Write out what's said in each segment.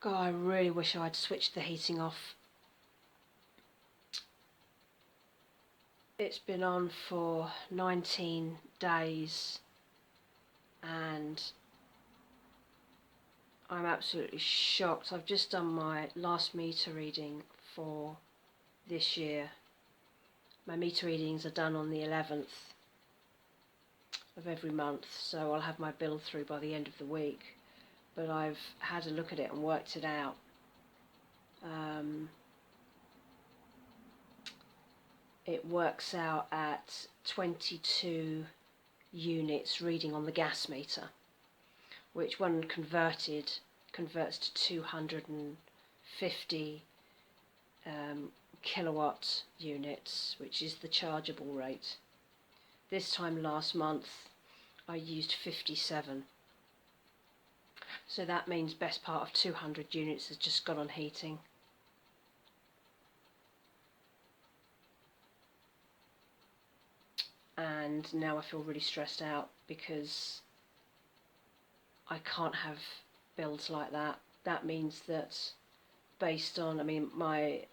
God, I really wish I'd switched the heating off. It's been on for 19 days and I'm absolutely shocked. I've just done my last meter reading for this year. My meter readings are done on the 11th of every month, so I'll have my bill through by the end of the week. But I've had a look at it and worked it out. It works out at 22 units reading on the gas meter, which when converts to 250 kilowatt units, which is the chargeable rate. This time last month I used 57. So that means best part of 200 units has just gone on heating. And now I feel really stressed out because I can't have bills like that. That means that based on, my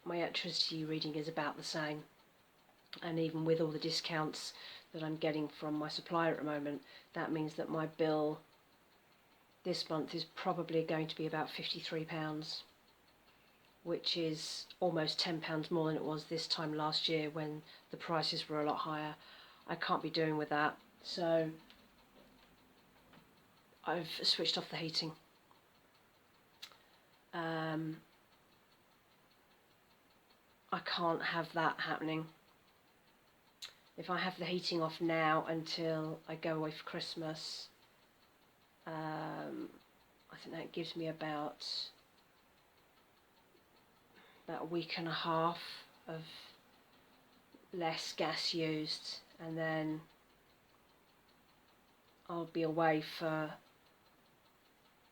electricity reading is about the same, and even with all the discounts that I'm getting from my supplier at the moment, that means that my bill this month is probably going to be about £53, which is almost £10 more than it was this time last year when the prices were a lot higher. I can't be doing with that, so I've switched off the heating. I can't have that happening. If I have the heating off now until I go away for Christmas, I think that gives me about a week and a half of less gas used, and then I'll be away for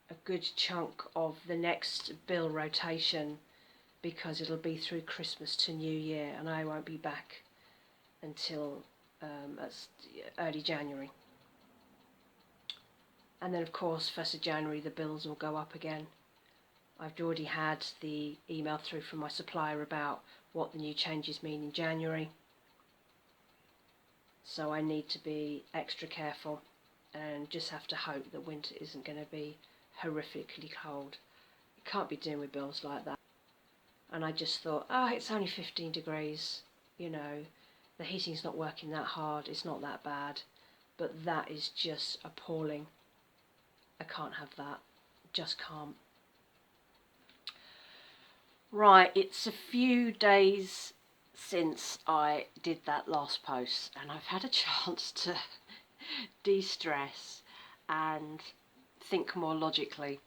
a good chunk of the next bill rotation, because it'll be through Christmas to New Year and I won't be back until early January. And then of course 1st of January the bills will go up again. I've already had the email through from my supplier about what the new changes mean in January, so I need to be extra careful and just have to hope that winter isn't going to be horrifically cold. You can't be dealing with bills like that. And I just thought, oh, it's only 15 degrees, you know, the heating's not working that hard, it's not that bad. But that is just appalling. I can't have that, just can't. Right, it's a few days since I did that last post and I've had a chance to de-stress and think more logically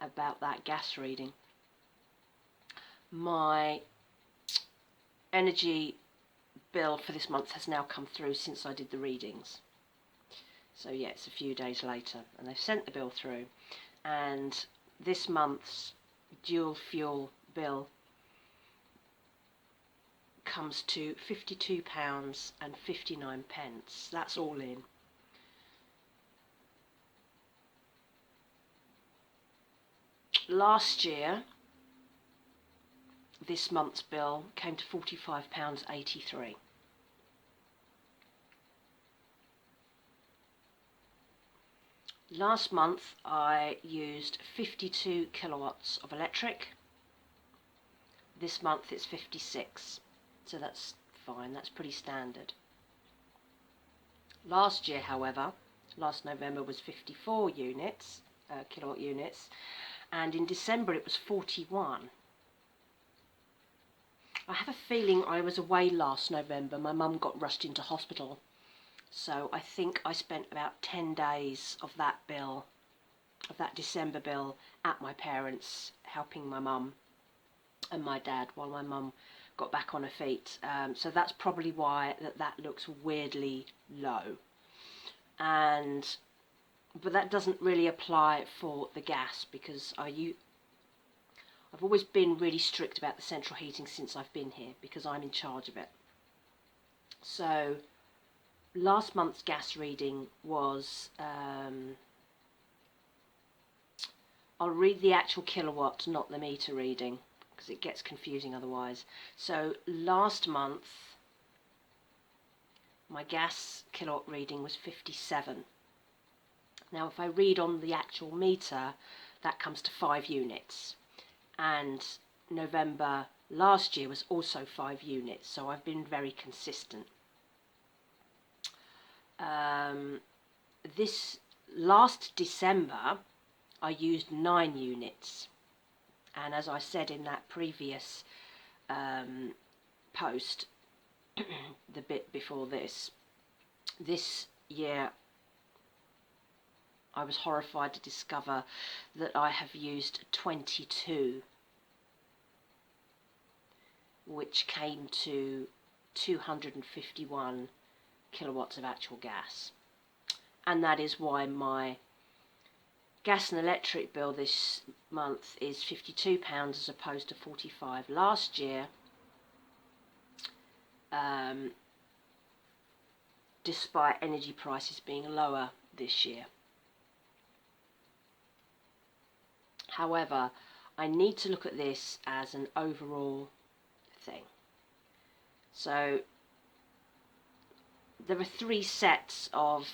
about that gas reading. My energy bill for this month has now come through since I did the readings. So yeah, it's a few days later and they've sent the bill through, and this month's dual fuel bill comes to £52.59. That's all in. Last year, this month's bill came to £45.83. Last month I used 52 kilowatts of electric. This month it's 56, so that's fine, that's pretty standard. Last year, however, last November was 54 units, kilowatt units, and in December it was 41. I have a feeling I was away last November. My mum got rushed into hospital, so I think I spent about 10 days of that bill, of that December bill, at my parents' helping my mum and my dad while my mum got back on her feet. So that's probably why that looks weirdly low. But that doesn't really apply for the gas, because I've always been really strict about the central heating since I've been here, because I'm in charge of it. So last month's gas reading was I'll read the actual kilowatt, not the meter reading, because it gets confusing otherwise. So last month, my gas kilowatt reading was 57. Now if I read on the actual meter, that comes to 5 units. And November last year was also 5 units, so I've been very consistent. This last December, I used 9 units. And as I said in that previous post, the bit before this year I was horrified to discover that I have used 22, which came to 251 kilowatts of actual gas. And that is why my gas and electric bill this month is £52 as opposed to 45 last year, despite energy prices being lower this year. However, I need to look at this as an overall thing. So there are 3 sets of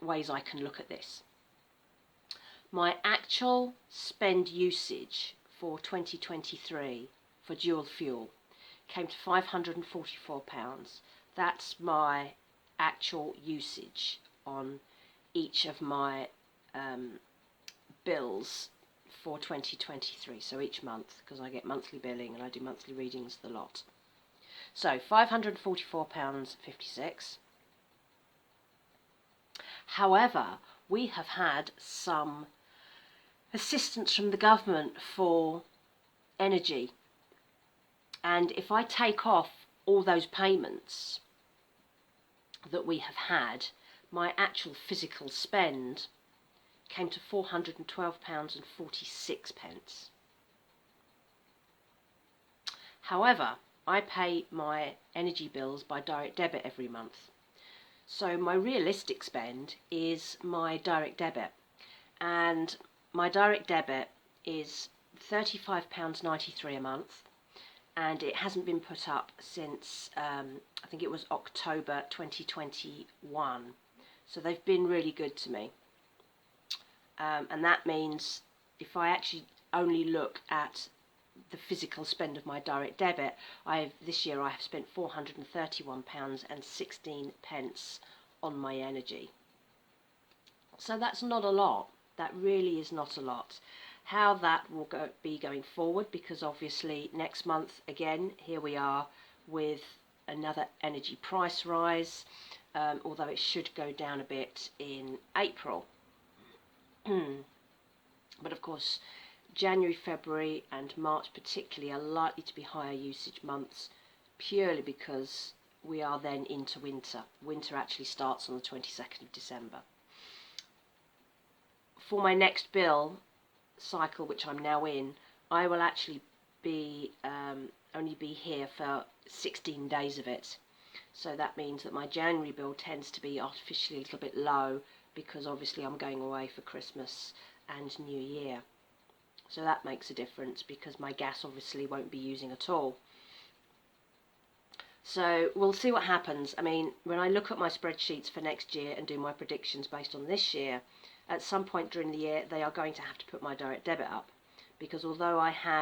ways I can look at this. My actual spend usage for 2023 for dual fuel came to £544. That's my actual usage on each of my bills for 2023, so each month, because I get monthly billing and I do monthly readings the lot. So £544.56. However, we have had some assistance from the government for energy, and if I take off all those payments that we have had, my actual physical spend came to £412.46. However, I pay my energy bills by direct debit every month. So my realistic spend is my direct debit. And my direct debit is £35.93 a month. And it hasn't been put up since, I think it was October 2021. So they've been really good to me. And that means if I actually only look at the physical spend of my direct debit, this year I have spent £431.16 on my energy. So that's not a lot. That really is not a lot. How that will be going forward, because obviously next month again here we are with another energy price rise, although it should go down a bit in April. But of course January, February and March particularly are likely to be higher usage months, purely because we are then into winter. Winter actually starts on the 22nd of December. For my next bill cycle, which I'm now in, I will actually be only be here for 16 days of it. So that means that my January bill tends to be artificially a little bit low, because obviously I'm going away for Christmas and New Year. So that makes a difference, because my gas obviously won't be using at all. So we'll see what happens. I mean, when I look at my spreadsheets for next year and do my predictions based on this year, at some point during the year they are going to have to put my direct debit up, because although I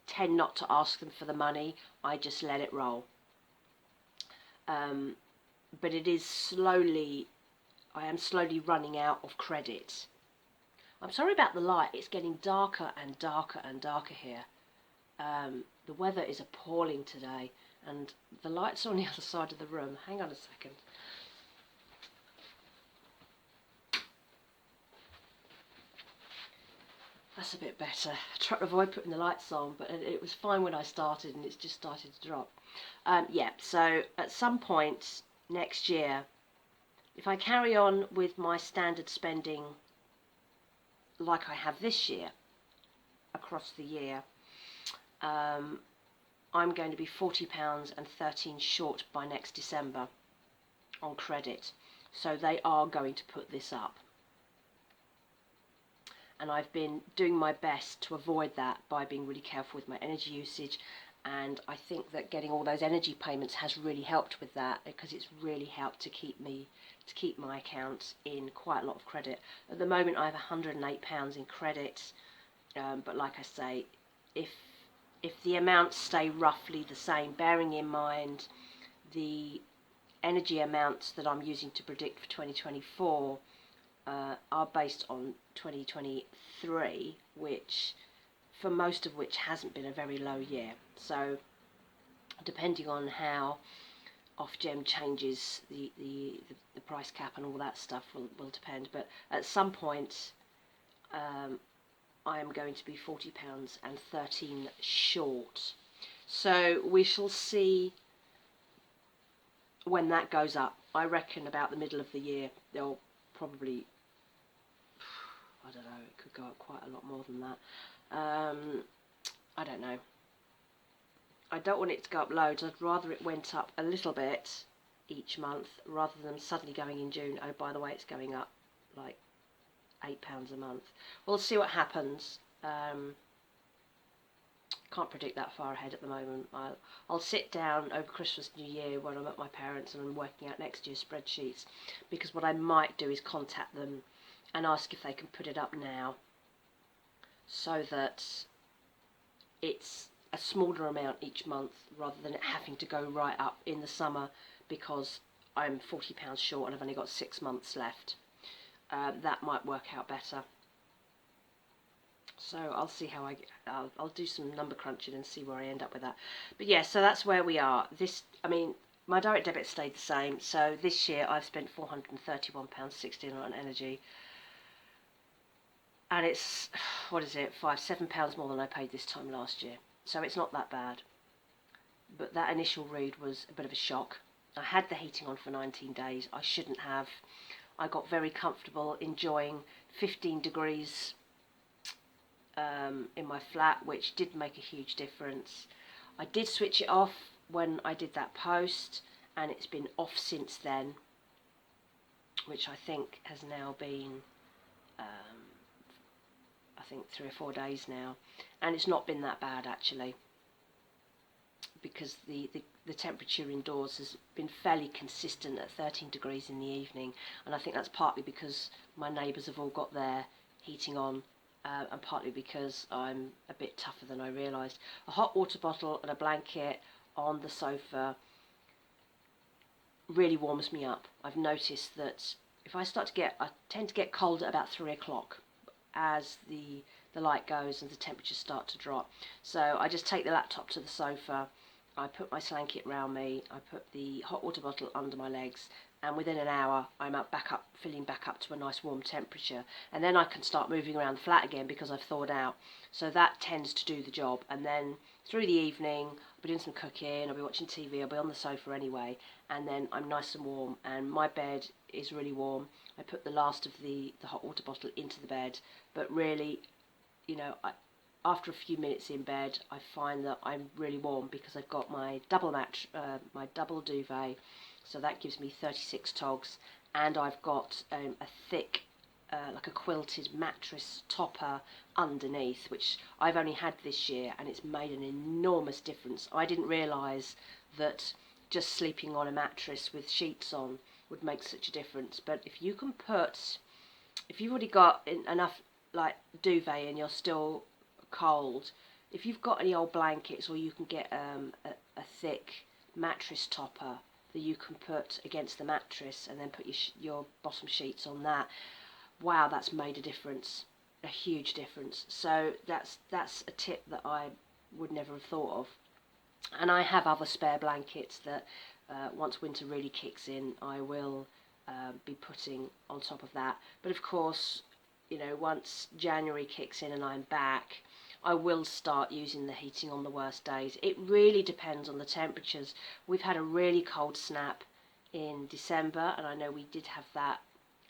tend not to ask them for the money, I just let it roll. But it is slowly, I am slowly running out of credit. I'm sorry about the light, it's getting darker and darker and darker here. The weather is appalling today, and the lights are on the other side of the room. Hang on a second. That's a bit better. I tried to avoid putting the lights on, but it was fine when I started, and it's just started to drop. Yeah, so at some point next year, if I carry on with my standard spending like I have this year, across the year, I'm going to be £40.13 short by next December on credit. So they are going to put this up. and I've been doing my best to avoid that by being really careful with my energy usage. And I think that getting all those energy payments has really helped with that, because it's really helped to keep my account in quite a lot of credit. At the moment I have £108 in credit, but like I say, if the amounts stay roughly the same, bearing in mind the energy amounts that I'm using to predict for 2024 are based on 2023, which for most of which hasn't been a very low year. So depending on how Ofgem changes the price cap and all that stuff will depend. But at some point I am going to be £40.13 short. So we shall see when that goes up. I reckon about the middle of the year they'll probably, I don't know, it could go up quite a lot more than that. I don't know. I don't want it to go up loads. I'd rather it went up a little bit each month rather than suddenly going in June, oh, by the way, it's going up like £8 a month. We'll see what happens. Can't predict that far ahead at the moment. I'll sit down over Christmas, New Year when I'm at my parents' and I'm working out next year's spreadsheets, because what I might do is contact them and ask if they can put it up now, so that it's a smaller amount each month rather than it having to go right up in the summer because I'm £40 short and I've only got 6 months left. That might work out better. So I'll see how I'll do some number crunching and see where I end up with that. But yeah, so that's where we are. My direct debit stayed the same. So this year I've spent £431.16 on energy. And it's, what is it, £7 more than I paid this time last year. So it's not that bad. But that initial read was a bit of a shock. I had the heating on for 19 days. I shouldn't have. I got very comfortable enjoying 15 degrees in my flat, which did make a huge difference. I did switch it off when I did that post, and it's been off since then, which I think has now been I think 3 or 4 days now, and it's not been that bad actually, because the temperature indoors has been fairly consistent at 13 degrees in the evening, and I think that's partly because my neighbours have all got their heating on, and partly because I'm a bit tougher than I realised. A hot water bottle and a blanket on the sofa really warms me up. I've noticed that if I tend to get cold at about 3 o'clock as the light goes and the temperatures start to drop. So I just take the laptop to the sofa, I put my blanket round me, I put the hot water bottle under my legs, and within an hour I'm filling back up to a nice warm temperature, and then I can start moving around the flat again because I've thawed out. So that tends to do the job, and then through the evening I'll be doing some cooking, I'll be watching TV, I'll be on the sofa anyway, and then I'm nice and warm, and my bed is really warm. I put the last of the hot water bottle into the bed, but really, after a few minutes in bed, I find that I'm really warm because I've got my double duvet, so that gives me 36 togs, and I've got a thick, like a quilted mattress topper underneath, which I've only had this year, and it's made an enormous difference. I didn't realise that just sleeping on a mattress with sheets on would make such a difference, but if you've already got enough like duvet and you're still cold, if you've got any old blankets, or you can get a thick mattress topper that you can put against the mattress and then put your bottom sheets on that, wow, that's made a difference, a huge difference. So that's a tip that I would never have thought of. And I have other spare blankets that once winter really kicks in, I will be putting on top of that. But of course, once January kicks in and I'm back, I will start using the heating on the worst days. It really depends on the temperatures. We've had a really cold snap in December, and I know we did have that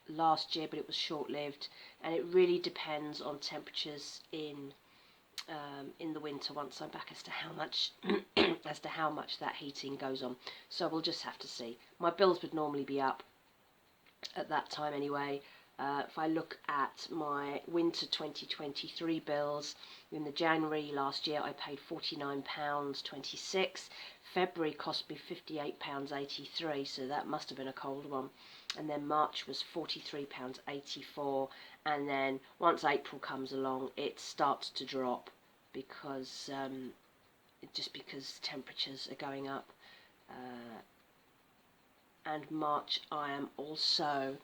last year, but it was short-lived, and it really depends on temperatures in the winter once I'm back as to how much that heating goes on. So we'll just have to see. My bills would normally be up at that time anyway. If I look at my winter 2023 bills, in the January last year I paid £49.26. February cost me £58.83, so that must have been a cold one. And then March was £43.84, and then once April comes along it starts to drop because just because temperatures are going up. And March I am also,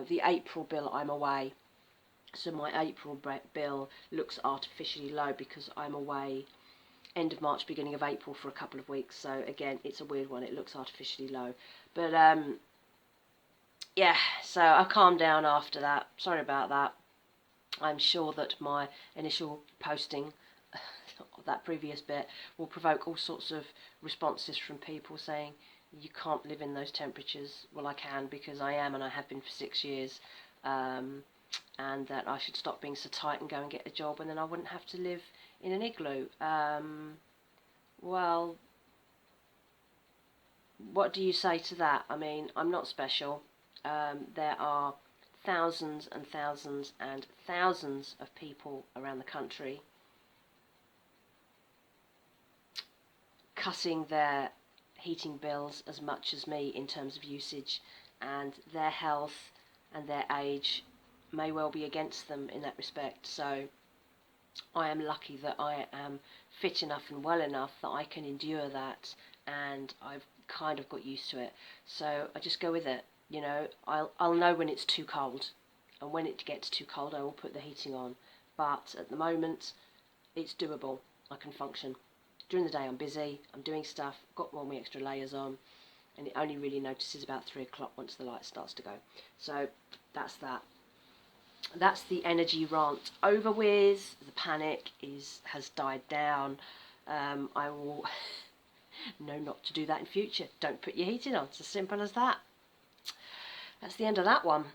the April bill I'm away, so my April bill looks artificially low because I'm away end of March, beginning of April for a couple of weeks, so again it's a weird one, it looks artificially low. But yeah, so I calmed down after that, sorry about that. I'm sure that my initial posting that previous bit will provoke all sorts of responses from people saying you can't live in those temperatures. Well, I can, because I am, and I have been for 6 years, and that I should stop being so tight and go and get a job, and then I wouldn't have to live in an igloo. Well, what do you say to that? I mean, I'm not special. There are thousands and thousands and thousands of people around the country cutting their heating bills as much as me in terms of usage, and their health and their age may well be against them in that respect. So I am lucky that I am fit enough and well enough that I can endure that, and I've kind of got used to it. So I just go with it. You know, I'll know when it's too cold, and when it gets too cold I will put the heating on. But at the moment it's doable. I can function. During the day I'm busy, I'm doing stuff, got all my extra layers on, and it only really notices about 3 o'clock once the light starts to go. So that's that. That's the energy rant over with. The panic has died down. I will know not to do that in future. Don't put your heating on. It's as simple as that. That's the end of that one.